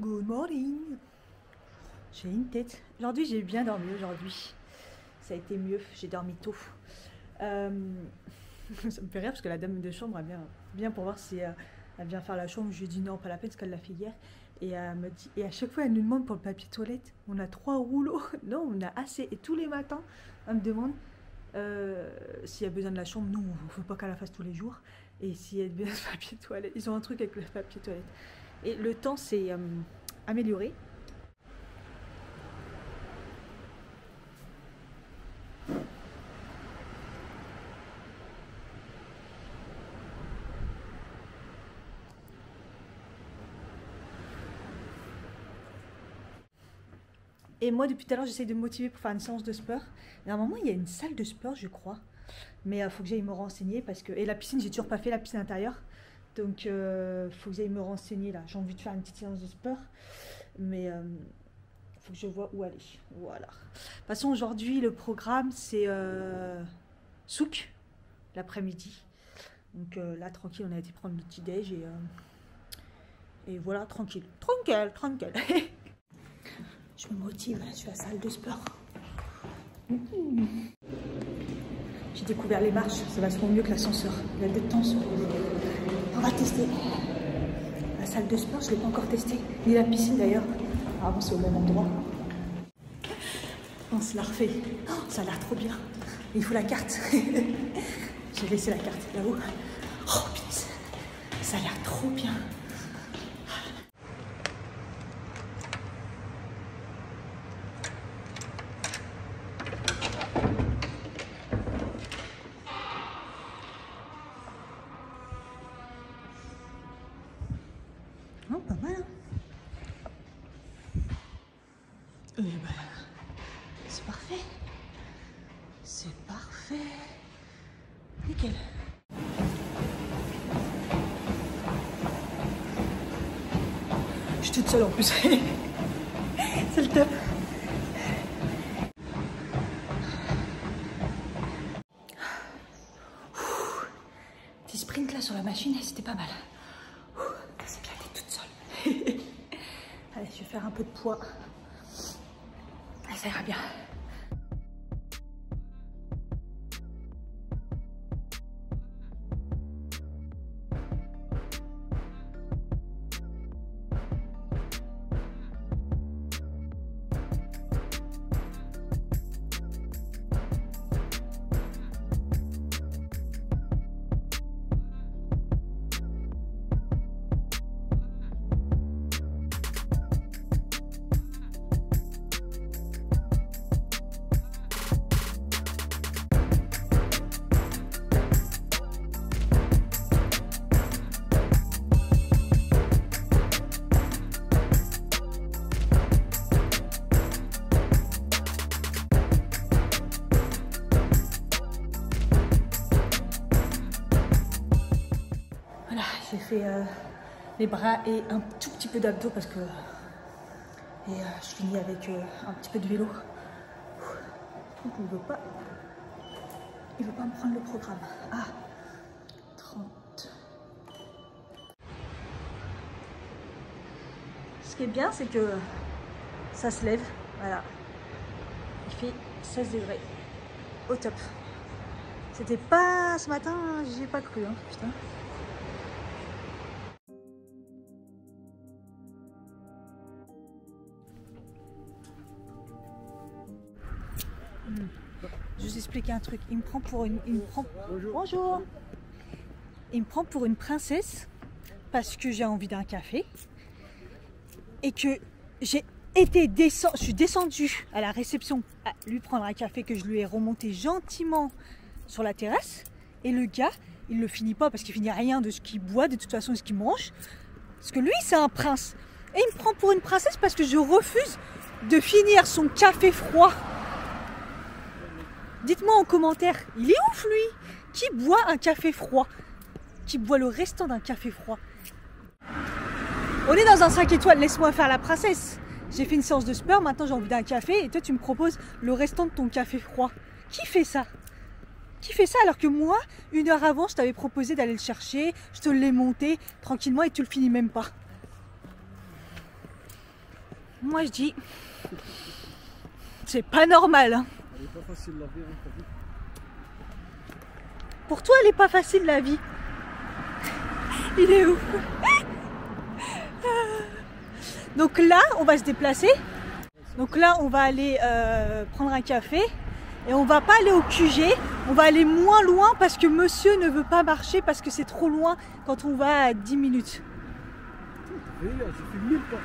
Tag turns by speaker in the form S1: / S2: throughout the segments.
S1: Good morning. J'ai une tête. Aujourd'hui, j'ai bien dormi aujourd'hui. Ça a été mieux, j'ai dormi tôt. Ça me fait rire parce que la dame de chambre, elle vient pour voir si elle vient faire la chambre. Je lui ai dit non, pas la peine, parce qu'elle l'a fait hier. Et elle me dit, et à chaque fois, elle nous demande pour le papier toilette. On a 3 rouleaux. Non, on a assez. Et tous les matins, elle me demande s'il y a besoin de la chambre. Non, il ne faut pas qu'elle la fasse tous les jours. Et s'il y a besoin de papier toilette. Ils ont un truc avec le papier toilette. Et le temps s'est amélioré. Et moi, depuis tout à l'heure, j'essaie de me motiver pour faire une séance de sport. Normalement, il y a une salle de sport, je crois. Mais il faut que j'aille me renseigner parce que... Et la piscine, j'ai toujours pas fait la piscine intérieure. Donc, faut que j'aille me renseigner là. J'ai envie de faire une petite séance de sport. Mais faut que je vois où aller. Voilà. De toute façon, aujourd'hui, le programme, c'est souk, l'après-midi. Donc là, tranquille, on a été prendre notre petit déj et voilà, tranquille. Tranquille. Je me motive, je suis à la salle de sport. J'ai découvert les marches, ça va souvent mieux que l'ascenseur. Il y a 2 temps. On va tester. La salle de sport, je ne l'ai pas encore testé. Ni la piscine d'ailleurs. Ah bon, c'est au même endroit. On se l'a refait. Oh, ça a l'air trop bien. Il faut la carte. J'ai laissé la carte là-haut. Oh putain, ça a l'air trop bien. Oh, pas mal, hein. Eh ben, c'est parfait. C'est parfait. Nickel. Je suis toute seule en plus. C'est le top. Petit sprint là sur la machine, c'était pas mal. C'est bien d'être toute seule. Allez, je vais faire un peu de poids. Ça ira bien. Voilà, j'ai fait les bras et un tout petit peu d'abdos parce que... Et je finis avec un petit peu de vélo. Donc il veut pas me prendre le programme. Ah, 30. Ce qui est bien, c'est que ça se lève. Voilà. Il fait 16 degrés. Au top. C'était pas ce matin, j'y ai pas cru, hein, putain. Je vous explique un truc. Il me prend pour une... Bonjour. Il me prend pour une princesse parce que j'ai envie d'un café et que j'ai été je suis descendue à la réception à lui prendre un café que je lui ai remonté gentiment sur la terrasse et le gars, il le finit pas parce qu'il finit rien de ce qu'il boit, de toute façon de ce qu'il mange parce que lui c'est un prince et il me prend pour une princesse parce que je refuse de finir son café froid. Dites-moi en commentaire, il est ouf lui? Qui boit un café froid? Qui boit le restant d'un café froid? On est dans un 5 étoiles, laisse-moi faire la princesse. J'ai fait une séance de sport, maintenant j'ai envie d'un café et toi tu me proposes le restant de ton café froid. Qui fait ça? Qui fait ça alors que moi, 1 heure avant, je t'avais proposé d'aller le chercher, je te l'ai monté tranquillement et tu le finis même pas. Moi je dis, c'est pas normal. Hein.
S2: Elle est pas facile la vie, hein, t'as vu?
S1: Pour toi, elle est pas facile la vie. Il est où? Donc là, on va se déplacer. Donc là, on va aller prendre un café. Et on va pas aller au QG. On va aller moins loin parce que monsieur ne veut pas marcher parce que c'est trop loin quand on va à 10 minutes.
S2: J'ai fait 1000 pas.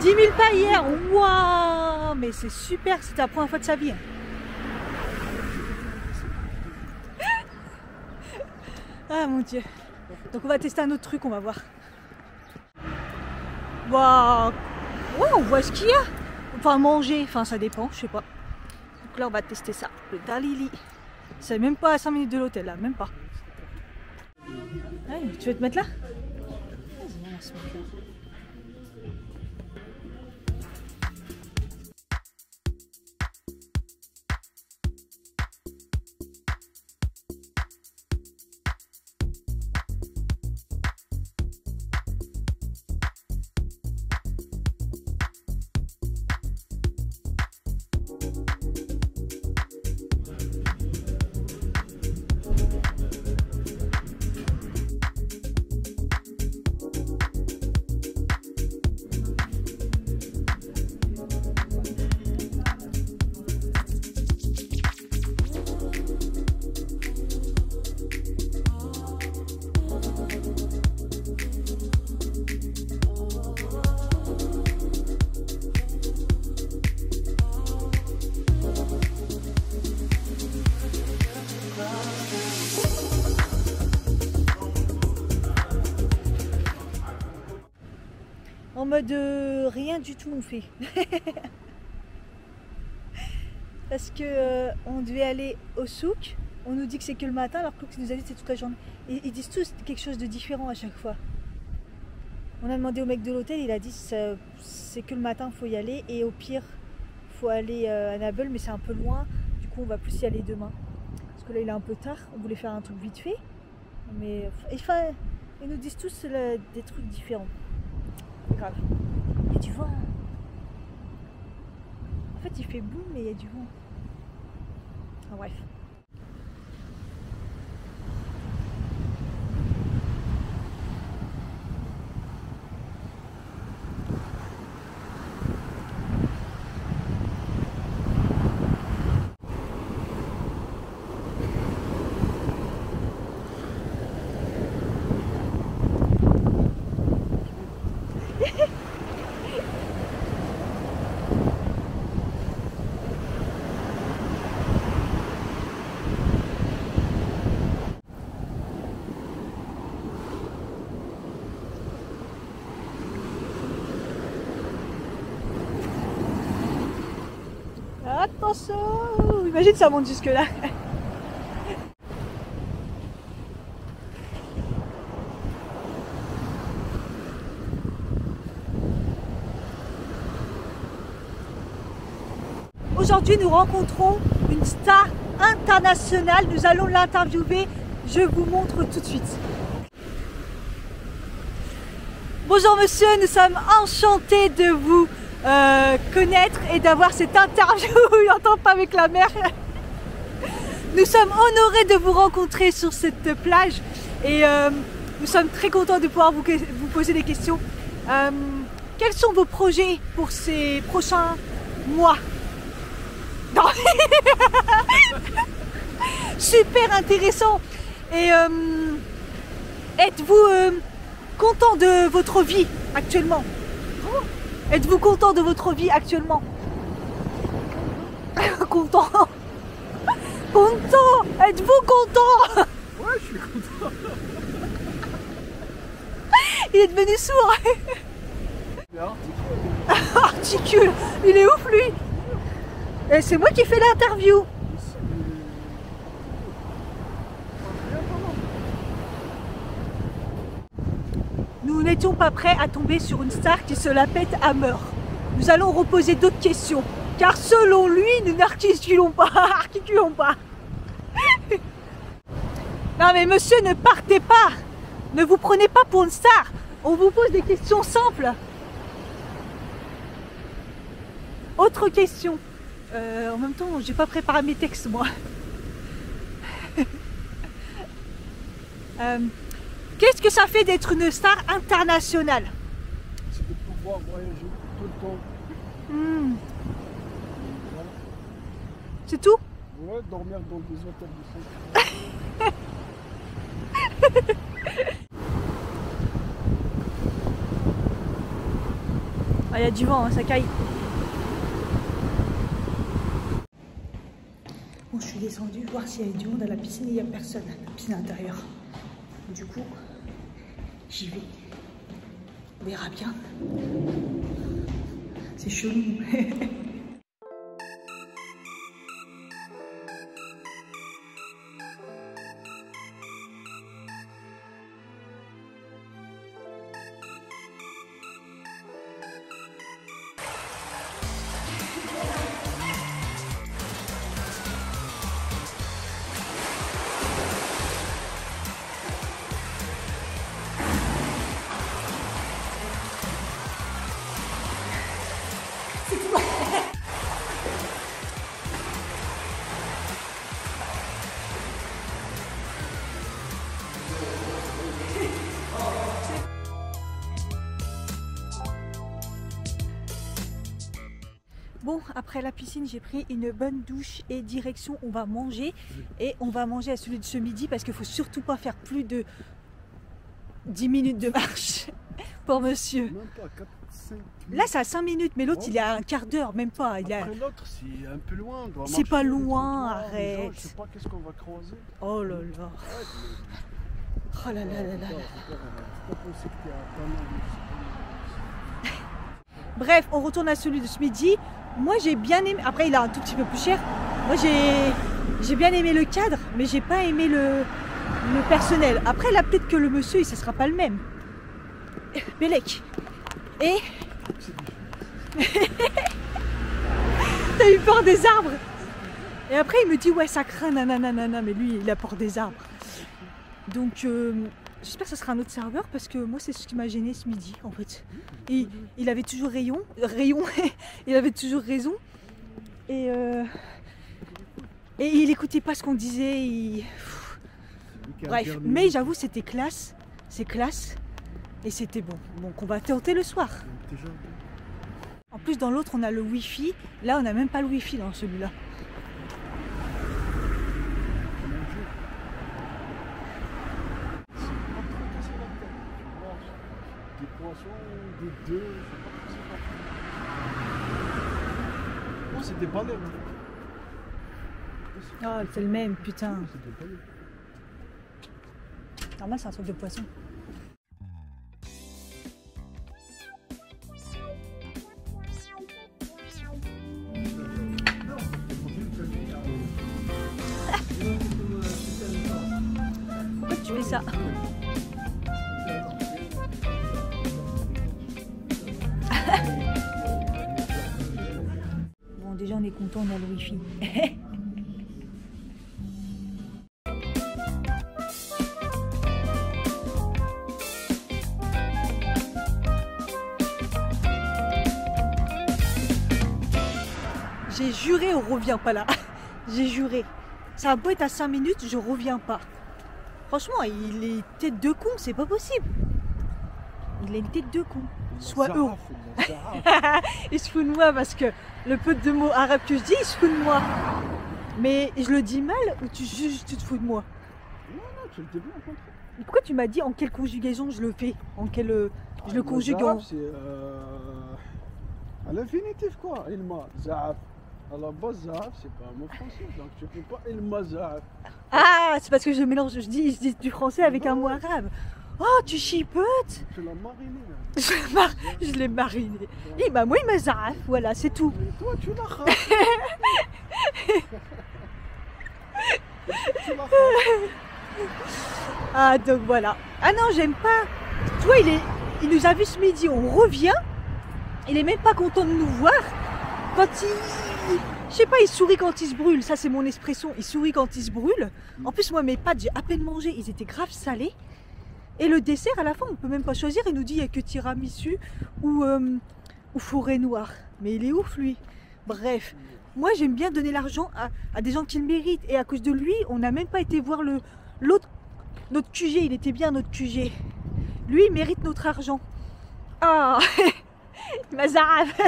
S1: 10 000 pas hier. Waouh! Mais c'est super, c'était la première fois de sa vie. Ah mon dieu. Donc on va tester un autre truc, on va voir. Waouh! Ouais, on voit ce qu'il y a. Enfin manger, enfin ça dépend, je sais pas. Donc là on va tester ça, le Dalili. C'est même pas à 5 minutes de l'hôtel là, même pas. Ouais, tu veux te mettre là? Vas-y, on va se mettre là. En mode rien du tout on fait. Parce que on devait aller au souk, on nous dit que c'est que le matin alors que Cook nous a dit que c'est toute la journée. Et ils disent tous quelque chose de différent à chaque fois. On a demandé au mec de l'hôtel, il a dit c'est que le matin il faut y aller et au pire il faut aller à Nabeul mais c'est un peu loin, du coup on va plus y aller demain. Parce que là il est un peu tard, on voulait faire un truc vite fait. Mais enfin, ils nous disent tous des trucs différents. Grave. Il y a du vent. En fait, il fait beau, mais il y a du vent. Enfin, bref. Attention! Imagine ça monte jusque là. Aujourd'hui, nous rencontrons une star internationale. Nous allons l'interviewer. Je vous montre tout de suite. Bonjour monsieur, nous sommes enchantés de vous connaître et d'avoir cette interview. Il n'entend pas avec la mer. Nous sommes honorés de vous rencontrer sur cette plage et nous sommes très contents de pouvoir vous poser des questions. Quels sont vos projets pour ces prochains mois? Non. Super intéressant. Et êtes-vous content de votre vie actuellement? Êtes-vous content de votre vie actuellement? Content. Content. Êtes-vous content?
S2: Ouais, je suis content.
S1: Il est devenu sourd. Articule. Il est ouf lui. Et c'est moi qui fais l'interview. Nous n'étions pas prêts à tomber sur une star qui se la pète à mort. Nous allons reposer d'autres questions, car selon lui, nous n'articulons pas. Articulons pas. Non mais monsieur, ne partez pas. Ne vous prenez pas pour une star. On vous pose des questions simples. Autre question. En même temps, j'ai pas préparé mes textes moi. Qu'est-ce que ça fait d'être une star internationale?
S2: C'est de pouvoir voyager tout le temps.
S1: Hmm.
S2: Voilà.
S1: C'est tout?
S2: Ouais, dormir dans des hôtels de 5.
S1: Ah, il y a du vent, hein, ça caille. Bon, je suis descendue voir s'il y avait du monde à la piscine et il n'y a personne à la piscine intérieure. Du coup, j'y vais. On verra bien. C'est chelou. Bon, après la piscine, j'ai pris une bonne douche et direction, on va manger. Et on va manger à celui de ce midi parce qu'il ne faut surtout pas faire plus de 10 minutes de marche pour monsieur.
S2: Même pas 4, 5 minutes.
S1: Là, c'est à 5 minutes, mais l'autre, il est à un quart d'heure, même pas. Il a...
S2: Après l'autre, c'est un peu loin. on doit
S1: C'est pas
S2: marcher,
S1: loin,
S2: les trottoirs, les gens,
S1: arrête.
S2: Je sais pas qu'est-ce qu'on va croiser.
S1: Oh là là. Oh là là là là.
S2: Faut pas penser que t'es à pas mal, mais c'est
S1: Bref, on retourne à celui de ce midi. Moi, j'ai bien aimé. Après, il est un tout petit peu plus cher. Moi, j'ai bien aimé le cadre, mais j'ai pas aimé le personnel. Après, là, peut-être que le monsieur, ça sera pas le même. Bélec. Et. T'as eu peur des arbres. Et après, il me dit, ouais, ça craint, nanana, mais lui, il a peur des arbres. Donc, j'espère que ce sera un autre serveur parce que moi, c'est ce qui m'a gêné ce midi, en fait. Il avait toujours rayon, il avait toujours raison. Et il écoutait pas ce qu'on disait. Bref, mais j'avoue, c'était classe. C'est classe. Et c'était bon. Donc, on va tenter le soir. En plus, dans l'autre, on a le Wi-Fi. Là, on n'a même pas le Wi-Fi dans celui-là.
S2: des poissons, des deux, je sais pas ce que c'est. Non, c'est des baleines.
S1: Oh, c'est le même, putain.
S2: C'est des baleines.
S1: Normal, c'est un truc de poisson. Pourquoi tu fais ça? Bon, déjà, on est content, on a le Wi-Fi. J'ai juré, on revient pas là. J'ai juré. Ça a beau être à 5 minutes, je reviens pas. Franchement, il est tête de con, c'est pas possible. Il a une tête de con. Sois heureux. Il se fout de moi parce que le peu de mots arabes que je dis, il se fout de moi. Mais je le dis mal ou tu te fous de moi?
S2: Non, tu le dis bien, au contraire.
S1: Pourquoi tu m'as dit en quelle conjugaison je le fais? En quelle je le conjugue en...
S2: C'est à l'infinitif quoi. Ilma, za'af. À la base, za'af, c'est pas un mot français. Donc tu fais pas ilma za'af.
S1: Ah, c'est parce que je mélange, je dis du français avec un mot arabe. Oh, tu chipotes?
S2: Tu l'as mariné. Là.
S1: Je l'ai mariné. Et bah moi il m'a za'af, voilà, c'est tout.
S2: Et toi, tu l'as khaf. Tu l'as khaf.
S1: Ah, donc voilà. Ah non, j'aime pas. Tu vois, il nous a vu ce midi, on revient. Il est même pas content de nous voir. Quand il... Je sais pas, il sourit quand il se brûle. Ça, c'est mon expression. Il sourit quand il se brûle. En plus, moi, mes pâtes, j'ai à peine mangé. Ils étaient grave salés. Et le dessert, à la fin, on peut même pas choisir. Il nous dit, il n'y a que tiramisu ou forêt noire. Mais il est ouf, lui. Bref, moi j'aime bien donner l'argent à des gens qui le méritent. Et à cause de lui, on n'a même pas été voir l'autre, notre QG. Il était bien notre QG. Lui, il mérite notre argent. Ah, Mazaraf.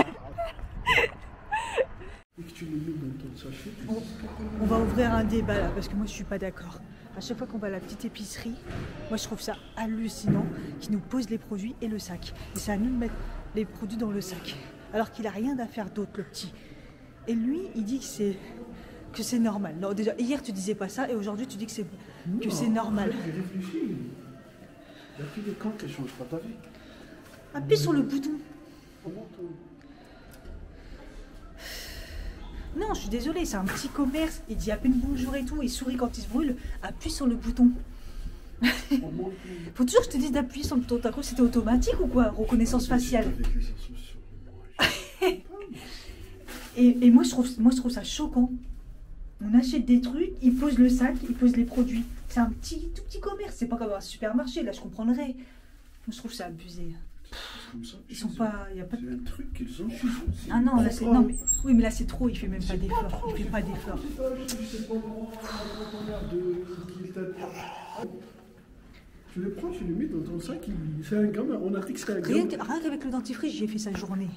S2: Et que tu le mets dans ton sachet.
S1: On va ouvrir un débat là, parce que moi je suis pas d'accord. À chaque fois qu'on va à la petite épicerie, moi je trouve ça hallucinant qu'ils nous posent les produits et le sac. Et c'est à nous de mettre les produits dans le sac. Alors qu'il a rien à faire d'autre, le petit. Et lui, il dit que c'est normal. Non, déjà, hier tu disais pas ça et aujourd'hui tu dis que c'est normal.
S2: J'ai réfléchi. Il y a plus de camps qui ne changent pas ta vie.
S1: Appuie sur le bouton. Non, je suis désolée, c'est un petit commerce. Il dit à peine bonjour et tout, il sourit quand il se brûle. Appuie sur le bouton. Faut toujours que je te dise d'appuyer sur le bouton. T'as cru que c'était automatique ou quoi? Reconnaissance faciale. Et moi, je trouve ça choquant. On achète des trucs, ils posent le sac, ils posent les produits. C'est un tout petit commerce, c'est pas comme un supermarché, là je comprendrais. Moi, je trouve ça abusé.
S2: Comme ça,
S1: Ils sont pas. Y a pas de...
S2: C'est un truc qu'ils ont chez eux.
S1: Ah non, là c'est. Non, mais... Oui, mais là c'est trop, il fait même pas d'effort. Il fait pas d'effort.
S2: Tu le prends, tu le mets dans ton sac, c'est un gamin, on a dit que c'est un gamin.
S1: Rien qu'avec le dentifrice, j'ai fait sa journée.